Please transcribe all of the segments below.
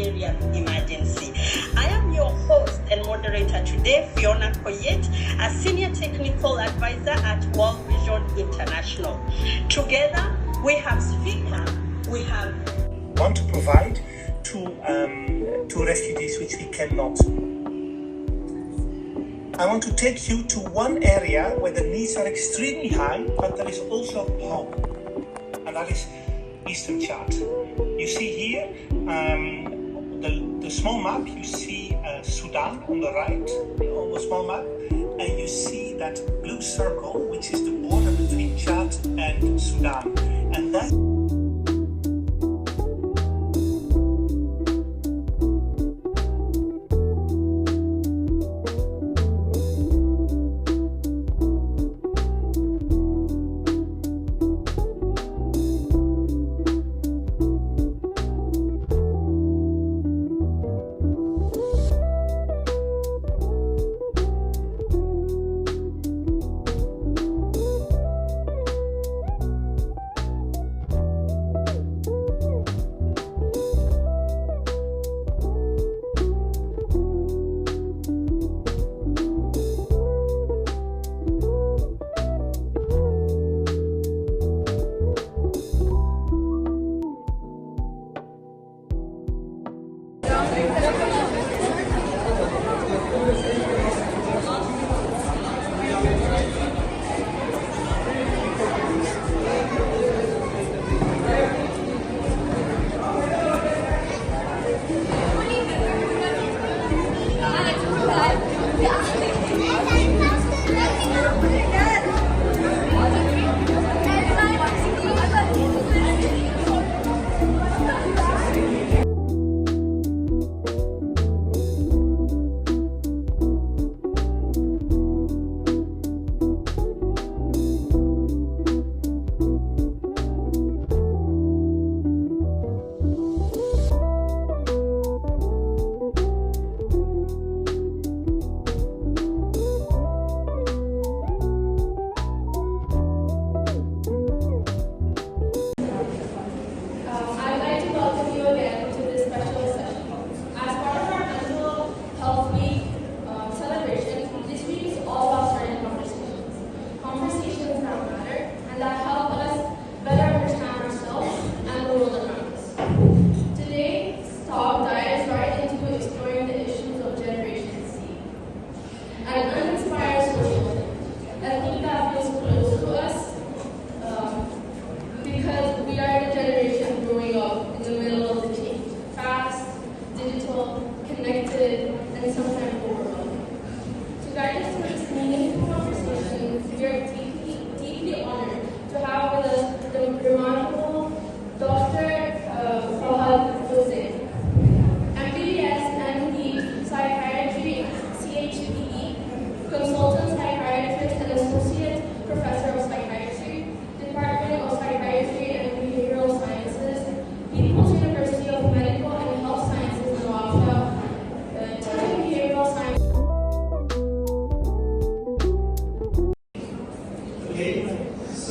humanitarian emergency. I am your host and moderator today, Fiona Koyet, a Senior Technical Advisor at World Vision International. Together, we have speaker, we have want to provide to refugees which we cannot. I want to take you to one area where the needs are extremely high, but there is also hope, and that is Eastern Chad. You see here the small map. You see Sudan on the right on the small map, and you see that blue circle, which is the border between Chad and Sudan, and that.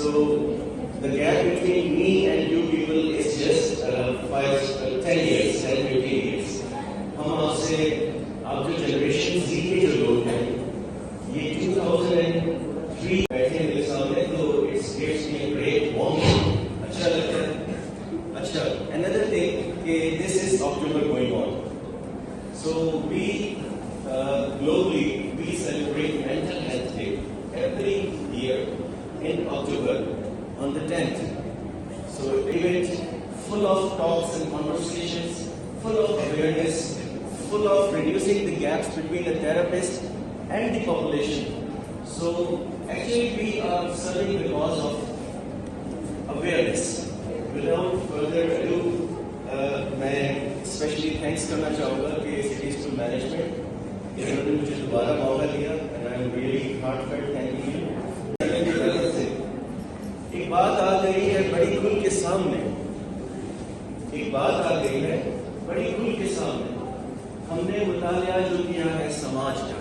So the gap between me and you people is just 10 years, 10, 15 years. हम आपसे आप जो generation Z के जो लोग हैं, ये 2003 बैठे मेरे सामने तो it gives me a great warmth. अच्छा लगता है. अच्छा. Another thing, this is October going on. So we globally we celebrate Mental Health Day every year in October on the 10th. So event full of talks and conversations, full of awareness, full of reducing the gaps between the therapist and the population. So actually we are serving the cause of awareness. Without further ado, मैं specially thanks करना चाहूँगा कि city school management इन्होंने मुझे दोबारा मौका दिया and I am really heartfelt thanking you. एक बात आ गई है बड़ी खुल के सामने, एक बात आ गई है बड़ी खुल के सामने. हमने मुतालिया जो किया है समाज का,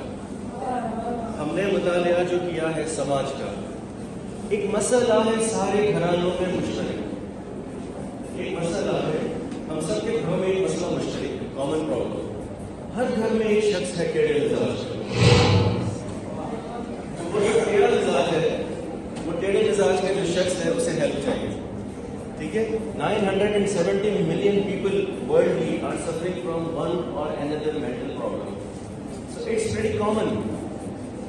हमने मुतालिया जो किया है समाज का. एक मसला है सारे घरानों में मुश्तरक, एक मसला है हम सबके घरों में एक मसला मुश्तरक है. Common problem. हर घर में एक शख्स है टेढ़े मिजाज का। वो जो टेढ़ा मिजाज है, वो टेढ़े मिजाज का जो शख्स है उसे हेल्प चाहिए, ठीक है। 970 million people worldly are suffering from one or another mental problem, so it's pretty common।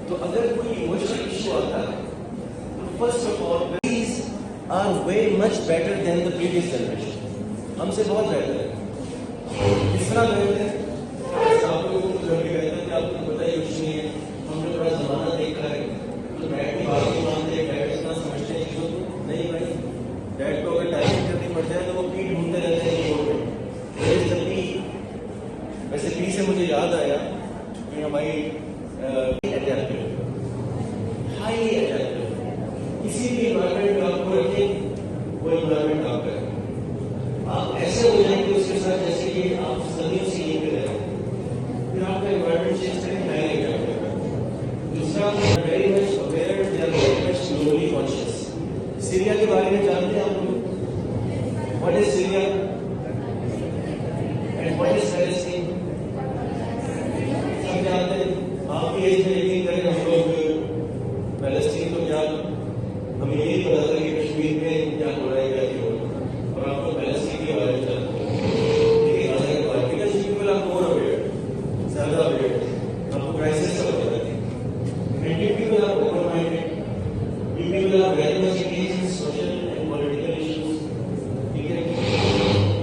तो अगर कोई इमोशनल इशू आता है, तो first of all these are way much better than the previous generation, हमसे बहुत बेहतर है। किस तरह बेहतर है? आप लोगों को घर के कहते हैं कि आपको पता ही कुछ नहीं है, हमने थोड़ा जमाना देखा है, तो डैड की बात नहीं मानते, डैड इतना समझते हैं चीजों को नहीं भाई। डैड को अगर टाइपिंग करनी पड़ जाए तो वो पी ढूंढते रहते हैं कीबोर्ड में। वैसे पी से मुझे याद आया कि हमारी एडेप्टिव, हाईली एडेप्टिव, किसी भी इन्वायरमेंट में आपको रखें वो इन्वायरमेंट आपका है। आप ऐसे हो जाएंगे उसके साथ जैसे कि आप सदियों से यहीं पे रहे, फिर आपका इन्वायरमेंट चेंज करें नया नहीं जाएगा। दूसरा, very much aware, they are very much globally conscious. Syria के बारे में जानते हैं आप लोग? What is Syria and what is Palestine? सब जानते हैं। आपकी एज में यकीन करें हम लोग पैलेस्टीन तो क्या, हमें यही पता था कि कश्मीर में क्या हो रहा है क्या नहीं हो रहा, और आपको पैलेस्टीन के बारे में जानते हैं। लेकिन गाजा के बारे में because you will are more aware, ज्यादा अवेयर, आपको क्राइसिस का पता है। And you people are open minded, you people are very much engaged in social and political issues।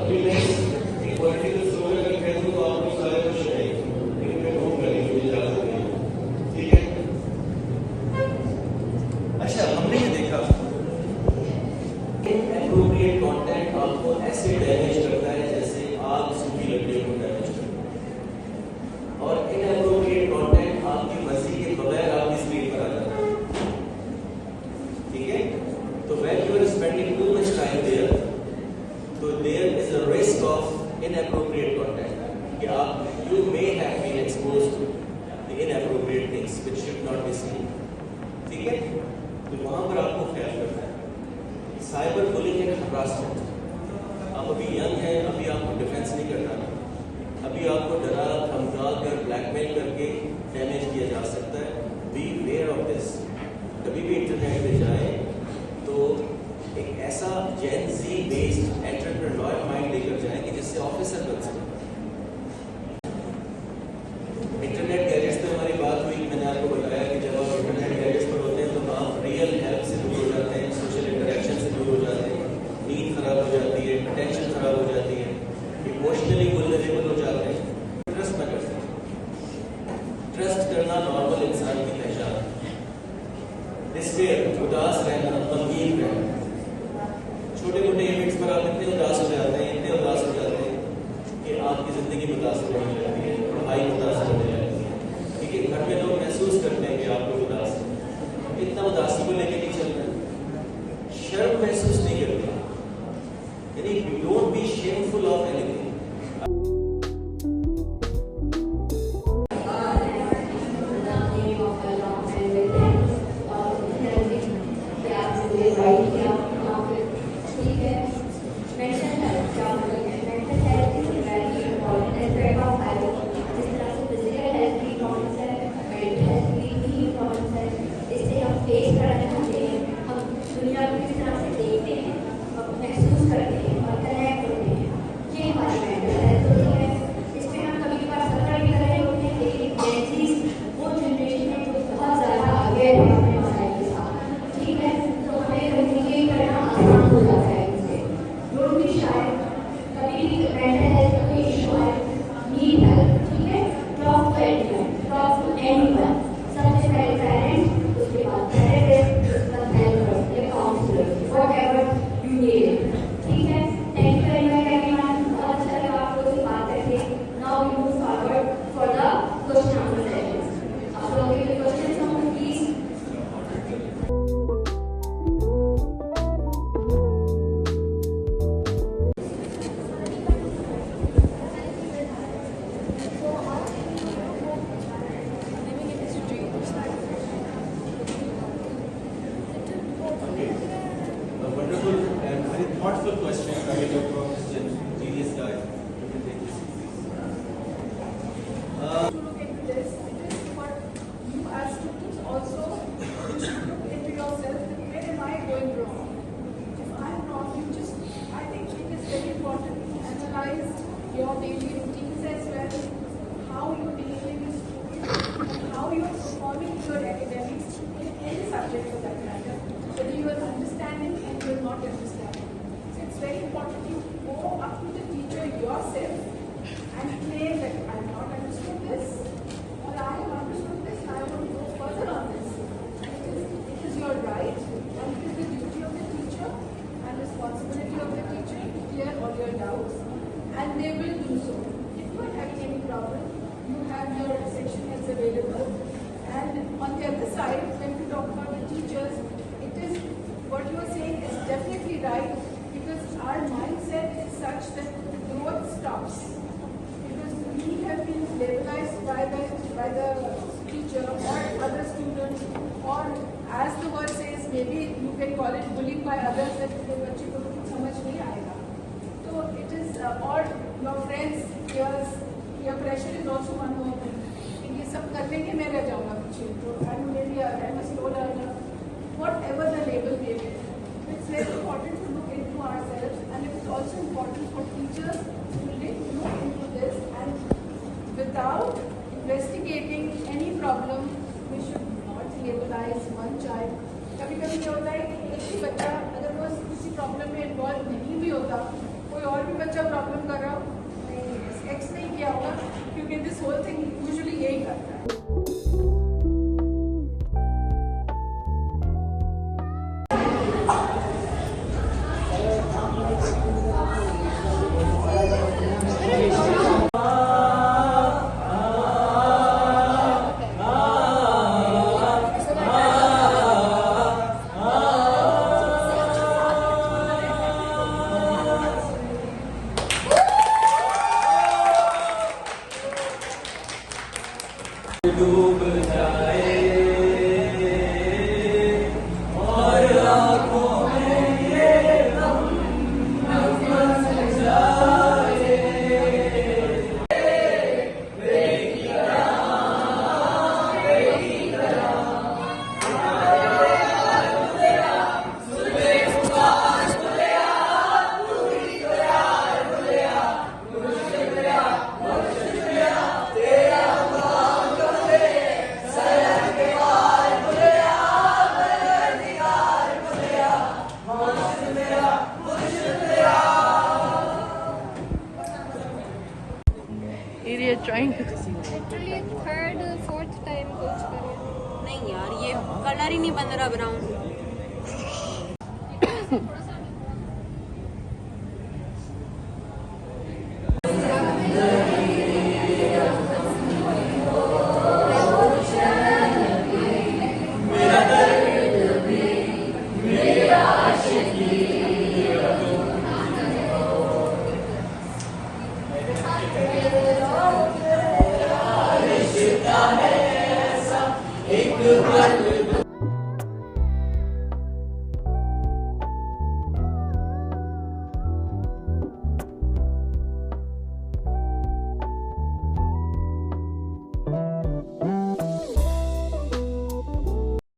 अभी मैं एक पॉलिटिकल स्लोगन अगर कह दूं तो आप लोग सारे खुश रहेंगे, लेकिन मैं कहूँ करेंगे मुझे इजाजत नहीं, ठीक है। अच्छा, हमने ये देखा इनएप्रोप्रिएट कंटेंट आपको ऐसे डैमेज करता है जैसे आग सूखी लकड़ियों को डैमेज करता है, और इनएप्रोप्रिएट कंटेंट आपकी मर्जी के बगैर आपकी स्क्रीन पर आ जाता है, ठीक है। तो when you are spending too much time there, so there is a risk of inappropriate content कि आप you may have been exposed to the inappropriate things which should not be seen, ठीक है। तो वहाँ पर आपको ख्याल करना है। साइबर बुलिंग एंड हरासमेंट, आप अभी यंग हैं, अभी आपको डिफेंस नहीं करना, अभी आपको डरा धमका कर ब्लैकमेल करके डैमेज किया जा सकता है। Be aware of this. कभी भी इंटरनेट पे जाए तो एक ऐसा जेन ज़ी बेस्ड एंटरप्रेन्योर माइंड लेकर जाएं कि जिससे ऑफिसर बन सके। इंटरनेट गैजेट्स पे हमारी बात हुई, मैंने आपको बताया कि जब आप इंटरनेट गैजेट्स पर होते हैं तो आप रियल हेल्प से दूर हो जाते हैं, सोशल इंटरेक्शन से दूर हो जाते हैं, नींद खराब हो जाती है, अटेंशन खराब हो जाती है, इमोशनली वल्नरेबल हो जाते हैं, ट्रस्ट न कर सकते। ट्रस्ट करना नॉर्मल इंसान की पहचान, डिस्पेयर, उदास रहना, गमगीन रहना। छोटे मोटे इवेंट्स पर आप इतने उदास हो जाते हैं, इतने उदास हो जाते हैं कि आपकी जिंदगी मुतासर होने लगती है, पढ़ाई मुतासर होने लगती है, ठीक है। घर में लोग महसूस करते हैं कि आप लोग उदास हैं, इतना उदासी को लेकर नहीं चल रहे, शर्म महसूस नहीं करते, यानी don't be shameful of anything. thoughtful question coming from this genius guy. You can take this. you are understanding and you are not understanding. So it's very important you go up to the teacher yourself and claim that I have not understood this, or I have understood this and I want to go further on this. It is your right and it is the duty of the teacher and responsibility of the teacher to clear all your doubts, and they will do so. If you are having any problem, you have your section heads available. And on the other side, when we talk about the teachers, it is what you are saying is definitely right, because our mindset is such that growth stops. Because we have been labelized by the teacher or other students, or as the word says, maybe you can call it bullying by others, that the bच्चे को कुछ समझ नहीं आएगा. So it is, or your friends, your pressure is also one more thing. ये सब कर लेंगे मैं रह जाऊँगा पीछे, तो I'm a slow learner, whatever the label may be. It's very important to look into ourselves, and it is also important for teachers to look into this, and without investigating any problem, we should not labelize one child. कभी-कभी क्या होता है कि एक ही बच्चा अगर वो किसी प्रॉब्लम में इन्वॉल्व नहीं भी होता, कोई और भी बच्चा प्रॉब्लम कर रहा हो, नहीं एक्स नहीं किया होगा, क्योंकि दिस होल थिंग यूजुअली यही करता है. Literally third fourth time coach करे. नहीं यार ये कलर ही नहीं बन रहा ब्राउन.